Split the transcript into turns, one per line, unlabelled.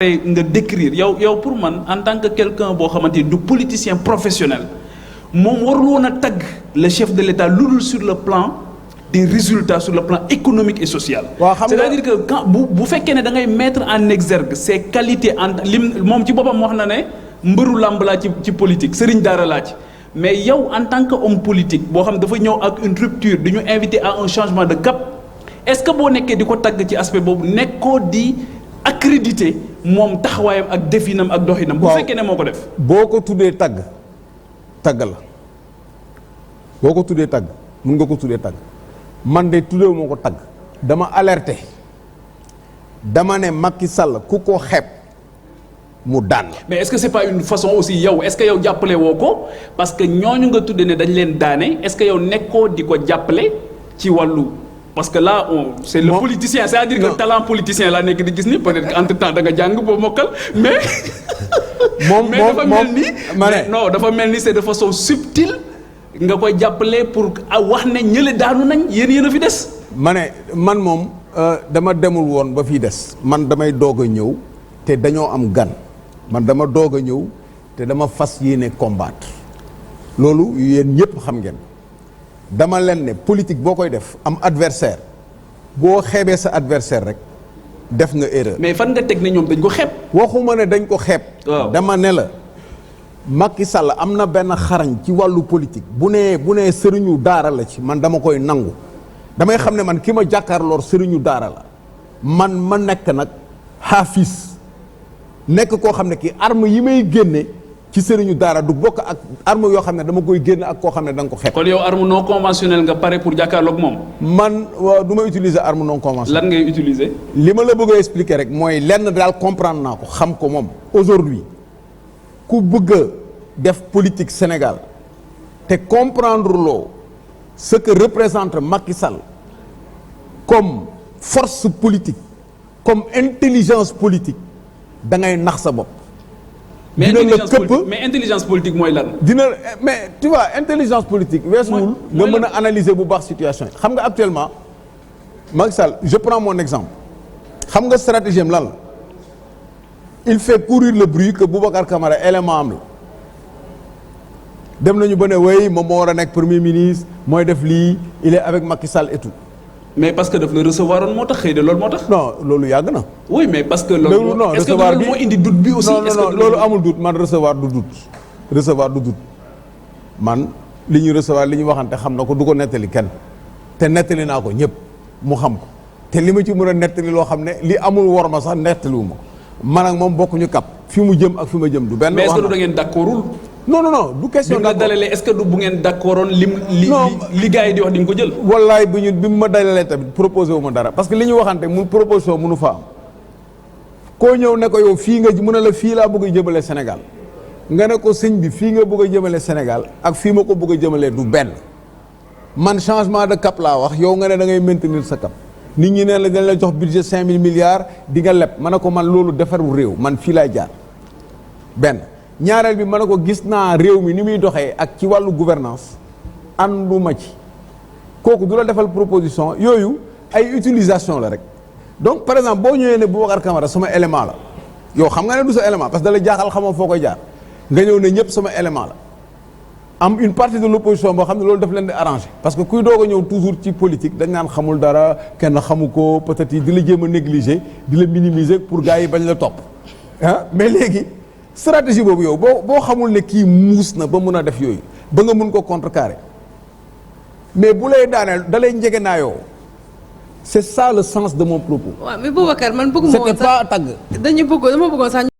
nga décrire yow pour man en tant que quelqu'un boo xamante ni du politicien professionnel moom warul woon a tagg le chef de l'État lu dul sur le plan des résultats sur le plan économique et social. C'est-à-dire que quand bu fekkee ne da ngay mettre en exergue ses qualités en lim moom ci boppam wax na ne mbëru làmb laa ci politique sëriñ daara laa ci mais yow en tant que homme politique boo xam ne dafa ñëw ak une rupture di ñu invité à un changement de cap est-ce que boo nekkee di ko tagg ci aspect boobu nekkoo di accrédité moom taxawaayam ak definam ak doxinam. bu fekkee ne moo ko def.
boo ko tuddee tagg la boo ko tuddee tagg mun nga ko tuddee tagg man de tuddee moo ko tagg dama alerté dama ne Macky Sall ku ko xeeb mu daan.
mais est-ce que c'est pas une façon aussi yow est-ce que yow jàppale woo ko parce que ñooñu nga tuddee ne dañ leen daane est-ce que yow nekkoo di ko jàppale ci wàllu. parce que là c'est le politicien c'est-à-dire que talent politicien laa nekk di gis ni peut-être que entre temps da nga jàng boo mokkal mais. dafa mel ni non dafa mel ni c'est de façon subtile nga koy jàppale pour wax ne ñële daanu nañ yéen a fi des.
man moom dama demul woon ba fii des man damay doog a ñëw te dañoo am gan man dama doog a ñëw te dama fas yéene combattre loolu yéen ñëpp xam ngeen. dama leen ne politique boo koy def am adversaire boo xeebee sa adversaire rek def nga erreur.
mais fan nga teg ne ñoom dañ ko xeeb.
waxuma ne dañ ko xeeb. dama ne la Macky Sall am na benn xarañ ci wàllu politique bu nee sëriñu daara la ci man dama koy nangu damay xam ne man ki ma jàkkaarloor sëriñu daara la man ma nekk nag xaafis nekk koo xam ne kii arme yi may génne. ci sëriñu daara du bokk ak arme yoo xam ne dama koy génn ak koo xam ne da nga ko xeeb.
kon yow arme non conventionnelle nga pare pour jàkkaarloog moom.
man du ma utiliser arme non conventionnelle.
lan ngay utiliser.
li ma la bëgg a expliquer rek mooy lenn daal comprendre naa ko xam ko moom. aujourd'hui ku bëgg a def politique Sénégal te comprendre loo ce que représente Macky Sall comme force politique comme intelligence politique da ngay nax sa bopp.
mais intelligence politique mooy lan.
mais tu vois intelligence politique. weesuwul nga mën a analyser bu baax situation yi. xam nga actuellement Macky Sall je prends mon exemple xam nga stratégie am lan la il fait courir le bruit que Boubacar Camara élément am la dem nañu ba ne wey moom moo war a nekk premier ministre mooy def lii il est avec Macky Sall et tout.
mais parce que daf la recevoir woon moo tax xëy na loolu moo tax.
non loolu yàgg na.
oui mais parce que. loolu
non
est-ce que loolu moo indi doute bi aussi. est-ce que
loolu amul doute man recevoir du doute man li ñu recevoir li ñu waxante xam na ko du ko nettali kenn te nettali naa ko ñëpp mu xam ko te li ma ci mën a nettali loo xam ne li amul wor ma sax nettaliwu ma ko man ak moom bokkuñu kap fi mu jëm ak fi ma jëm du benn.
mais est-ce que du da ngeen d'accordul.
non du question
d'accord bi nga dalalee est-ce que du bu ngeen d'accordoon li gars yi di wax di nga ko jël.
wallaay bi mu ma dalalee tamit proposé wu ma dara parce que li ñu waxante mu proposition mënu fa am koo ñëw ne ko yow fii nga mën a la fii laa bëgg a jëmale Sénégal nga ne ko sëñ bi fii nga bëgg a jëmale Sénégal ak fii ma ko bëgg a jëmalee du benn man changement de cap laa wax yow nga ne da ngay maintenir sa cap nit ñi ne la dañ la jox budget 5000 milliards di nga leb ma ne ko man loolu defaru réew man fii laay jaar benn. ñaareel bi ma ne ko gis naa réew mi ni muy doxee ak ci wàllu gouvernance ànduma ci kooku du la defal proposition yooyu ay utilisation la rek donc par exemple boo ñëwee ne Boubacar Camara sama élément la yow xam nga ne du sa élément parce que da la jaaxal xamoo foo koy jaar nga ñëw ne ñëpp sama élément la am une partie de l'opposition boo xam ne loolu daf leen di arranger parce que kuy doog a ñëw toujours ci politique dañ naan xamul dara kenn xamu ko peut-être yi di la jéem a négliger di la minimiser pour gars yi bañ la topp mais léegi stratégie boobu yow boo xamul ne kii muus na ba mun a def yooyu ba nga mun ko contrecarrer mais bu lay daaneel da lay njege naa yow c'est ça le sens de mon propos.
waaw mais Boubacar man bëgguma woon sax
c'était pas tagg.
dama bëggoon sax